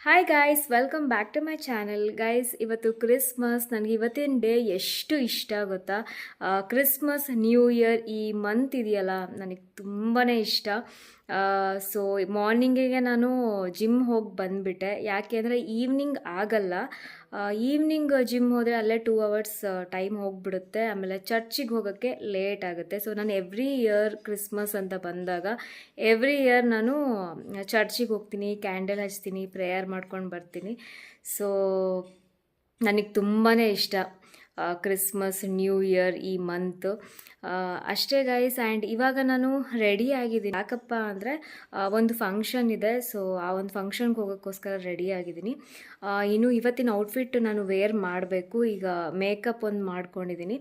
Hi guys, welcome back to my channel. Guys, ಇವತ್ತು Christmas. ನನಗೆ ಇವತ್ತಿನ ಡೇ ಎಷ್ಟು ಇಷ್ಟ ಗೊತ್ತಾ? ಕ್ರಿಸ್ಮಸ್, ನ್ಯೂ ಇಯರ್, ಈ ಮಂತ್ ಇದೆಯಲ್ಲ, ನನಗೆ ತುಂಬಾ ಇಷ್ಟ. ಸೊ ಮಾರ್ನಿಂಗಿಗೆ ನಾನು ಜಿಮ್ ಹೋಗಿ ಬಂದುಬಿಟ್ಟೆ. ಯಾಕೆ ಅಂದರೆ ಈವ್ನಿಂಗ್ ಆಗಲ್ಲ. ಈವ್ನಿಂಗ್ ಜಿಮ್ ಹೋದರೆ ಅಲ್ಲೇ 2 ಅವರ್ಸ್ ಟೈಮ್ ಹೋಗಿಬಿಡುತ್ತೆ. ಆಮೇಲೆ ಚರ್ಚಿಗೆ ಹೋಗೋಕ್ಕೆ ಲೇಟ್ ಆಗುತ್ತೆ. ಸೊ ನಾನು ಎವ್ರಿ ಇಯರ್ ಕ್ರಿಸ್ಮಸ್ ಅಂತ ಬಂದಾಗ ಎವ್ರಿ ಇಯರ್ ನಾನು ಚರ್ಚಿಗೆ ಹೋಗ್ತೀನಿ, ಕ್ಯಾಂಡಲ್ ಹಚ್ತೀನಿ, ಪ್ರೇಯರ್ ಮಾಡ್ಕೊಂಡು ಬರ್ತೀನಿ. ಸೊ ನನಗೆ ತುಂಬಾ ಇಷ್ಟ ಕ್ರಿಸ್ಮಸ್, ನ್ಯೂ ಇಯರ್, ಈ ಮಂತ್. ಅಷ್ಟೇ ಗೈಸ್. ಆ್ಯಂಡ್ ಇವಾಗ ನಾನು ರೆಡಿ ಆಗಿದ್ದೀನಿ. ಯಾಕಪ್ಪ ಅಂದರೆ ಒಂದು ಫಂಕ್ಷನ್ ಇದೆ. ಸೊ ಆ ಒಂದು ಫಂಕ್ಷನ್ಗೆ ಹೋಗೋಕ್ಕೋಸ್ಕರ ರೆಡಿ ಆಗಿದ್ದೀನಿ. ಇನ್ನು ಇವತ್ತಿನ ಔಟ್ಫಿಟ್ ನಾನು ವೇರ್ ಮಾಡಬೇಕು. ಈಗ ಮೇಕಪ್ ಒಂದು ಮಾಡ್ಕೊಂಡಿದ್ದೀನಿ.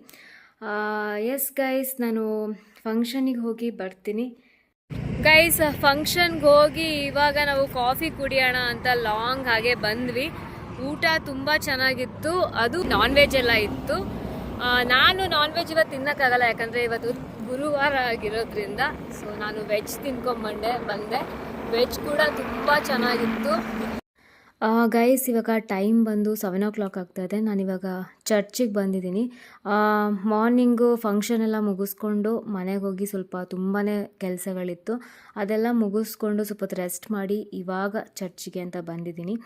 ಎಸ್ ಗೈಸ್, ನಾನು ಫಂಕ್ಷನಿಗೆ ಹೋಗಿ ಬರ್ತೀನಿ. ಗೈಸ್, ಫಂಕ್ಷನ್ಗೆ ಹೋಗಿ ಇವಾಗ ನಾವು ಕಾಫಿ ಕುಡಿಯೋಣ ಅಂತ ಲಾಂಗ್ ಹಾಗೆ ಬಂದ್ವಿ. ಊಟ ತುಂಬ ಚೆನ್ನಾಗಿತ್ತು. ಅದು ನಾನ್ ವೆಜ್ ಎಲ್ಲ ಇತ್ತು. ನಾನು ನಾನ್ ವೆಜ್ ಇವತ್ತು ತಿನ್ನೋಕ್ಕಾಗಲ್ಲ, ಯಾಕಂದರೆ ಇವತ್ತು ಗುರುವಾರ ಆಗಿರೋದ್ರಿಂದ. ಸೊ ನಾನು ವೆಜ್ ಬಂದೆ. ವೆಜ್ ಕೂಡ ತುಂಬ ಚೆನ್ನಾಗಿತ್ತು. ಗೈಸ್, ಇವಾಗ ಟೈಮ್ ಬಂದು 7 o'clock ಆಗ್ತಾಯಿದೆ. ನಾನಿವಾಗ ಚರ್ಚಿಗೆ ಬಂದಿದ್ದೀನಿ. ಮಾರ್ನಿಂಗು ಫಂಕ್ಷನ್ ಎಲ್ಲ ಮುಗಿಸ್ಕೊಂಡು ಮನೆಗೆ ಹೋಗಿ ಸ್ವಲ್ಪ ತುಂಬಾ ಕೆಲಸಗಳಿತ್ತು. ಅದೆಲ್ಲ ಮುಗಿಸ್ಕೊಂಡು ಸ್ವಲ್ಪ ಹೊತ್ತು ರೆಸ್ಟ್ ಮಾಡಿ ಇವಾಗ ಚರ್ಚಿಗೆ ಅಂತ ಬಂದಿದ್ದೀನಿ.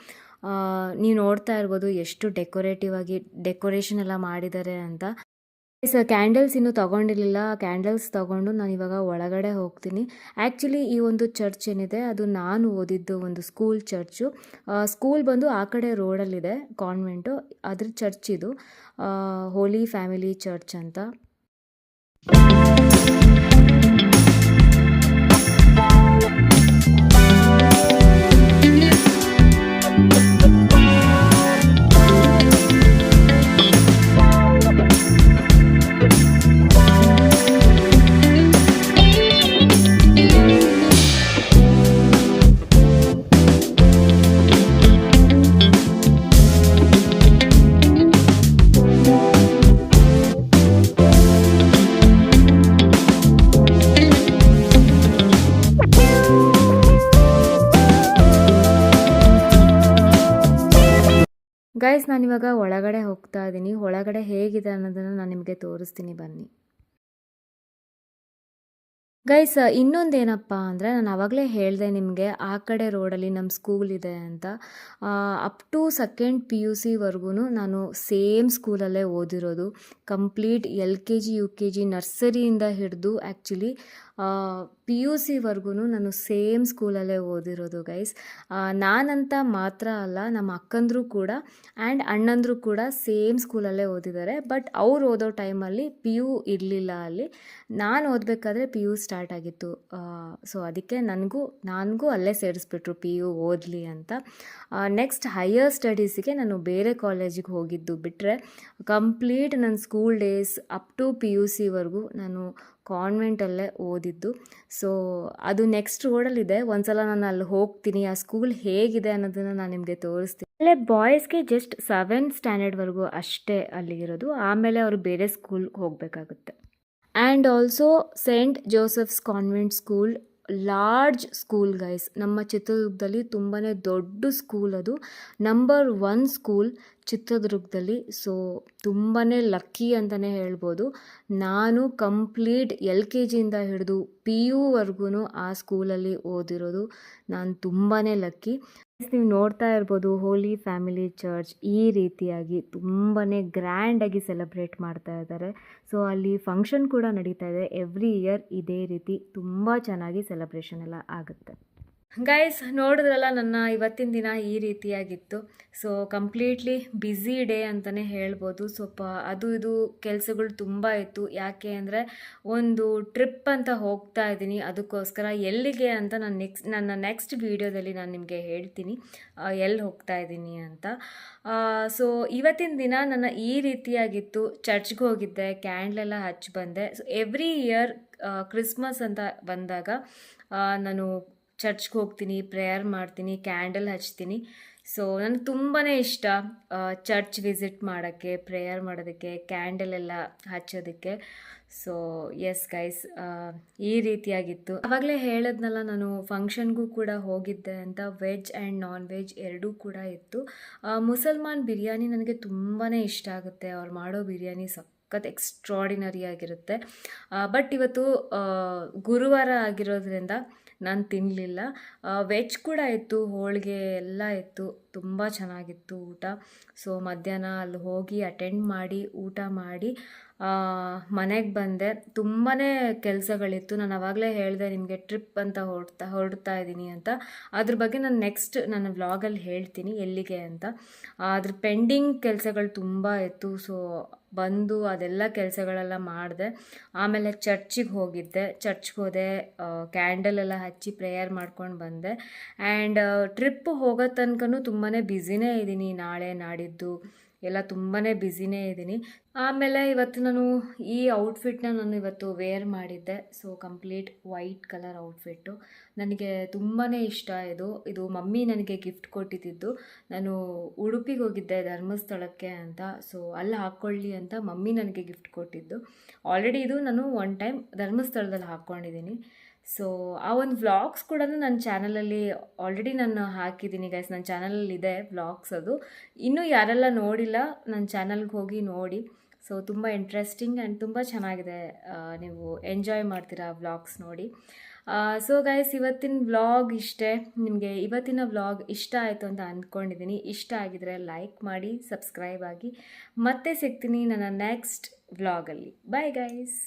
ನೀವು ನೋಡ್ತಾ ಇರ್ಬೋದು ಎಷ್ಟು ಡೆಕೋರೇಷನ್ ಎಲ್ಲ ಮಾಡಿದ್ದಾರೆ ಅಂತ. ಕ್ಯಾಂಡಲ್ಸ್ ಇನ್ನೂ ತೊಗೊಂಡಿರಲಿಲ್ಲ. ಕ್ಯಾಂಡಲ್ಸ್ ತೊಗೊಂಡು ನಾನು ಇವಾಗ ಒಳಗಡೆ ಹೋಗ್ತೀನಿ. ಆ್ಯಕ್ಚುಲಿ ಈ ಒಂದು ಚರ್ಚ್ ಏನಿದೆ ಅದು ನಾನು ಓದಿದ್ದು ಒಂದು ಸ್ಕೂಲ್ ಚರ್ಚು. ಸ್ಕೂಲ್ ಬಂದು ಆ ಕಡೆ ರೋಡಲ್ಲಿದೆ, ಕಾನ್ವೆಂಟು. ಅದ್ರ ಚರ್ಚ್ ಇದು ಹೋಲಿ ಫ್ಯಾಮಿಲಿ ಚರ್ಚ್ ಅಂತ. ಗೈಸ್, ನಾನಿವಾಗ ಒಳಗಡೆ ಹೋಗ್ತಾ ಇದ್ದೀನಿ. ಒಳಗಡೆ ಹೇಗಿದೆ ಅನ್ನೋದನ್ನು ನಾನು ನಿಮಗೆ ತೋರಿಸ್ತೀನಿ, ಬನ್ನಿ. ಗೈಸ್, ಇನ್ನೊಂದೇನಪ್ಪ ಅಂದರೆ, ನಾನು ಆವಾಗಲೇ ಹೇಳಿದೆ ನಿಮಗೆ ಆ ಕಡೆ ರೋಡಲ್ಲಿ ನಮ್ಮ ಸ್ಕೂಲ್ ಇದೆ ಅಂತ. ಅಪ್ ಟು 2nd PUC ವರ್ಗೂ ನಾನು ಸೇಮ್ ಸ್ಕೂಲಲ್ಲೇ ಓದಿರೋದು. ಕಂಪ್ಲೀಟ್ LKG UKG ನರ್ಸರಿಯಿಂದ ಹಿಡಿದು ಆ್ಯಕ್ಚುಲಿ PUC ವರ್ಗೂ ನಾನು ಸೇಮ್ ಸ್ಕೂಲಲ್ಲೇ ಓದಿರೋದು ಗೈಸ್. ನಾನಂತ ಮಾತ್ರ ಅಲ್ಲ, ನಮ್ಮ ಅಕ್ಕಂದರು ಕೂಡ ಆ್ಯಂಡ್ ಅಣ್ಣಂದರು ಕೂಡ ಸೇಮ್ ಸ್ಕೂಲಲ್ಲೇ ಓದಿದ್ದಾರೆ. ಬಟ್ ಅವ್ರು ಓದೋ ಟೈಮಲ್ಲಿ PU ಇರಲಿಲ್ಲ ಅಲ್ಲಿ. ನಾನು ಓದಬೇಕಾದ್ರೆ PU ಸ್ಟಾರ್ಟ್ ಆಗಿತ್ತು. ಸೊ ಅದಕ್ಕೆ ನನಗೂ ಅಲ್ಲೇ ಸೇರಿಸ್ಬಿಟ್ರು PU ಓದಲಿ ಅಂತ. ನೆಕ್ಸ್ಟ್ ಹೈಯರ್ ಸ್ಟಡೀಸಿಗೆ ನಾನು ಬೇರೆ ಕಾಲೇಜಿಗೆ ಹೋಗಿದ್ದು ಬಿಟ್ಟರೆ ಕಂಪ್ಲೀಟ್ ನನ್ನ school days up to PUC ವರ್ಗೂ ನಾನು ಕಾನ್ವೆಂಟಲ್ಲೇ ಓದಿದ್ದು. ಸೊ ಅದು ನೆಕ್ಸ್ಟ್ ರೋಡಲ್ಲಿದೆ. ಒಂದ್ಸಲ ನಾನು ಅಲ್ಲಿ ಹೋಗ್ತೀನಿ, ಆ ಸ್ಕೂಲ್ ಹೇಗಿದೆ ಅನ್ನೋದನ್ನು ನಾನು ನಿಮಗೆ ತೋರಿಸ್ತೀನಿ. ಅಲ್ಲೇ ಬಾಯ್ಸ್ಗೆ ಜಸ್ಟ್ 7th ಸ್ಟ್ಯಾಂಡರ್ಡ್ ವರ್ಗೂ ಅಷ್ಟೇ ಅಲ್ಲಿಗಿರೋದು. ಆಮೇಲೆ ಅವರು ಬೇರೆ ಸ್ಕೂಲ್ಗೆ ಹೋಗಬೇಕಾಗುತ್ತೆ. And also Saint Joseph's convent school, large school guys. ನಮ್ಮ ಚಿತ್ರದುರ್ಗದಲ್ಲಿ ತುಂಬಾ ದೊಡ್ಡ ಸ್ಕೂಲ್ ಅದು. ನಂಬರ್ 1 ಸ್ಕೂಲ್ ಚಿತ್ರದುರ್ಗದಲ್ಲಿ. ಸೊ ತುಂಬಾ ಲಕ್ಕಿ ಅಂತಲೇ ಹೇಳ್ಬೋದು. ನಾನು ಕಂಪ್ಲೀಟ್ LKGಯಿಂದ ಹಿಡಿದು PU ವರ್ಗೂ ಆ ಸ್ಕೂಲಲ್ಲಿ ಓದಿರೋದು. ನಾನು ತುಂಬಾ ಲಕ್ಕಿ. ನೀವು ನೋಡ್ತಾ ಇರ್ಬೋದು, ಹೋಲಿ ಫ್ಯಾಮಿಲಿ ಚರ್ಚ್ ಈ ರೀತಿಯಾಗಿ ತುಂಬಾ ಗ್ರ್ಯಾಂಡಾಗಿ ಸೆಲೆಬ್ರೇಟ್ ಮಾಡ್ತಾ ಇದ್ದಾರೆ. ಸೊ ಅಲ್ಲಿ ಫಂಕ್ಷನ್ ಕೂಡ ನಡೀತಾ ಇದೆ. ಎವ್ರಿ ಇಯರ್ ಇದೇ ರೀತಿ ತುಂಬ ಚೆನ್ನಾಗಿ ಸೆಲೆಬ್ರೇಷನ್ ಎಲ್ಲ ಆಗುತ್ತೆ. ಗೈಸ್, ನೋಡಿದ್ರಲ್ಲ ನನ್ನ ಇವತ್ತಿನ ದಿನ ಈ ರೀತಿಯಾಗಿತ್ತು. ಸೊ ಕಂಪ್ಲೀಟ್ಲಿ ಬ್ಯುಸಿ ಡೇ ಅಂತಲೇ ಹೇಳ್ಬೋದು. ಸ್ವಲ್ಪ ಅದು ಇದು ಕೆಲಸಗಳು ತುಂಬ ಇತ್ತು. ಯಾಕೆ ಅಂದರೆ ಒಂದು ಟ್ರಿಪ್ ಅಂತ ಹೋಗ್ತಾ ಇದ್ದೀನಿ. ಅದಕ್ಕೋಸ್ಕರ ಎಲ್ಲಿಗೆ ಅಂತ ನನ್ನ ನೆಕ್ಸ್ಟ್ ವೀಡಿಯೋದಲ್ಲಿ ನಾನು ನಿಮಗೆ ಹೇಳ್ತೀನಿ ಎಲ್ಲಿ ಹೋಗ್ತಾ ಇದ್ದೀನಿ ಅಂತ. ಸೊ ಇವತ್ತಿನ ದಿನ ನನ್ನ ಈ ರೀತಿಯಾಗಿತ್ತು. ಚರ್ಚ್ಗೆ ಹೋಗಿದ್ದೆ, ಕ್ಯಾಂಡ್ಲೆಲ್ಲ ಹಚ್ಚಿ ಬಂದೆ. ಸೊ ಎವ್ರಿ ಇಯರ್ ಕ್ರಿಸ್ಮಸ್ ಅಂತ ಬಂದಾಗ ನಾನು ಚರ್ಚ್ಗೆ ಹೋಗ್ತೀನಿ, ಪ್ರೇಯರ್ ಮಾಡ್ತೀನಿ, ಕ್ಯಾಂಡಲ್ ಹಚ್ತೀನಿ. ಸೊ ನನಗೆ ತುಂಬಾ ಇಷ್ಟ ಚರ್ಚ್ ವಿಸಿಟ್ ಮಾಡೋಕ್ಕೆ, ಪ್ರೇಯರ್ ಮಾಡೋದಕ್ಕೆ, ಕ್ಯಾಂಡಲ್ ಎಲ್ಲ ಹಚ್ಚೋದಕ್ಕೆ. ಸೊ ಎಸ್ ಗೈಸ್, ಈ ರೀತಿಯಾಗಿತ್ತು. ಆವಾಗಲೇ ಹೇಳಿದ್ನಲ್ಲ, ನಾನು ಫಂಕ್ಷನ್ಗೂ ಕೂಡ ಹೋಗಿದ್ದೆ ಅಂತ. ವೆಜ್ ಆ್ಯಂಡ್ ನಾನ್ ವೆಜ್ ಎರಡೂ ಕೂಡ ಇತ್ತು. ಮುಸಲ್ಮಾನ್ ಬಿರಿಯಾನಿ ನನಗೆ ತುಂಬಾ ಇಷ್ಟ ಆಗುತ್ತೆ. ಅವ್ರು ಮಾಡೋ ಬಿರಿಯಾನಿ ಸಖತ್ ಎಕ್ಸ್ಟ್ರಾಡಿನರಿ ಆಗಿರುತ್ತೆ. ಬಟ್ ಇವತ್ತು ಗುರುವಾರ ಆಗಿರೋದ್ರಿಂದ ನಾನು ತಿನ್ನಲಿಲ್ಲ. ವೆಜ್ ಕೂಡ ಇತ್ತು, ಹೋಳಿಗೆ ಎಲ್ಲ ಇತ್ತು, ತುಂಬ ಚೆನ್ನಾಗಿತ್ತು ಊಟ. ಸೊ ಮಧ್ಯಾಹ್ನ ಅಲ್ಲಿ ಹೋಗಿ ಅಟೆಂಡ್ ಮಾಡಿ ಊಟ ಮಾಡಿ ಮನೆಗೆ ಬಂದೆ. ತುಂಬಾ ಕೆಲಸಗಳಿತ್ತು. ನಾನು ಆವಾಗಲೇ ಹೇಳಿದೆ ನಿಮಗೆ ಟ್ರಿಪ್ ಅಂತ ಹೊರಡ್ತಾ ಇದ್ದೀನಿ ಅಂತ. ಅದ್ರ ಬಗ್ಗೆ ನಾನು ನೆಕ್ಸ್ಟ್ ನನ್ನ ವ್ಲಾಗಲ್ಲಿ ಹೇಳ್ತೀನಿ ಎಲ್ಲಿಗೆ ಅಂತ. ಅದ್ರ ಪೆಂಡಿಂಗ್ ಕೆಲಸಗಳು ತುಂಬ ಇತ್ತು. ಸೊ ಬಂದು ಅದೆಲ್ಲ ಕೆಲಸಗಳೆಲ್ಲ ಮಾಡಿದೆ. ಆಮೇಲೆ ಚರ್ಚಿಗೆ ಹೋಗಿದ್ದೆ. ಚರ್ಚ್ಗೆ ಹೋದೆ, ಕ್ಯಾಂಡಲ್ ಎಲ್ಲ ಹಚ್ಚಿ ಪ್ರೇಯರ್ ಮಾಡ್ಕೊಂಡು ಬಂದೆ. ಆ್ಯಂಡ್ ಟ್ರಿಪ್ ಹೋಗೋ ತನಕನೂ ತುಂಬಾ ಬ್ಯುಸಿನೇ ಇದ್ದೀನಿ. ನಾಳೆ ನಾಡಿದ್ದು ಎಲ್ಲ ತುಂಬಾ ಬ್ಯುಸಿನೇ ಇದ್ದೀನಿ. ಆಮೇಲೆ ಇವತ್ತು ನಾನು ಈ ಔಟ್ಫಿಟ್ನ ನಾನು ಇವತ್ತು ವೇರ್ ಮಾಡಿದ್ದೆ. So complete white colour outfit ನನಗೆ ತುಂಬಾ ಇಷ್ಟ. ಇದು ಮಮ್ಮಿ ನನಗೆ ಗಿಫ್ಟ್ ಕೊಟ್ಟಿದ್ದು. ನಾನು ಉಡುಪಿಗೆ ಹೋಗಿದ್ದೆ ಧರ್ಮಸ್ಥಳಕ್ಕೆ ಅಂತ. ಸೊ ಅಲ್ಲಿ ಹಾಕ್ಕೊಳ್ಳಿ ಅಂತ ಮಮ್ಮಿ ನನಗೆ ಗಿಫ್ಟ್ ಕೊಟ್ಟಿದ್ದು. ಆಲ್ರೆಡಿ ಇದು ನಾನು ಒನ್ ಟೈಮ್ ಧರ್ಮಸ್ಥಳದಲ್ಲಿ ಹಾಕ್ಕೊಂಡಿದ್ದೀನಿ. ಸೊ ಆ ಒಂದು ವ್ಲಾಗ್ಸ್ ಕೂಡ ನನ್ನ ಚಾನಲಲ್ಲಿ ಆಲ್ರೆಡಿ ನಾನು ಹಾಕಿದ್ದೀನಿ ಗೈಸ್. ನನ್ನ ಚಾನಲಲ್ಲಿ ಇದೆ ವ್ಲಾಗ್ಸ್. ಅದು ಇನ್ನೂ ಯಾರೆಲ್ಲ ನೋಡಿಲ್ಲ ನನ್ನ ಚಾನಲ್ಗೆ ಹೋಗಿ ನೋಡಿ. ಸೊ ತುಂಬ ಇಂಟ್ರೆಸ್ಟಿಂಗ್ ಆ್ಯಂಡ್ ತುಂಬ ಚೆನ್ನಾಗಿದೆ. ನೀವು ಎಂಜಾಯ್ ಮಾಡ್ತೀರಾ ವ್ಲಾಗ್ಸ್ ನೋಡಿ. ಸೊ ಗೈಸ್, ಇವತ್ತಿನ ವ್ಲಾಗ್ ಇಷ್ಟೇ. ನಿಮಗೆ ಇವತ್ತಿನ ವ್ಲಾಗ್ ಇಷ್ಟ ಆಯಿತು ಅಂತ ಅಂದ್ಕೊಂಡಿದ್ದೀನಿ. ಇಷ್ಟ ಆಗಿದರೆ ಲೈಕ್ ಮಾಡಿ, ಸಬ್ಸ್ಕ್ರೈಬ್ ಆಗಿ. ಮತ್ತೆ ಸಿಗ್ತೀನಿ ನನ್ನ ನೆಕ್ಸ್ಟ್ ವ್ಲಾಗಲ್ಲಿ. Bye guys.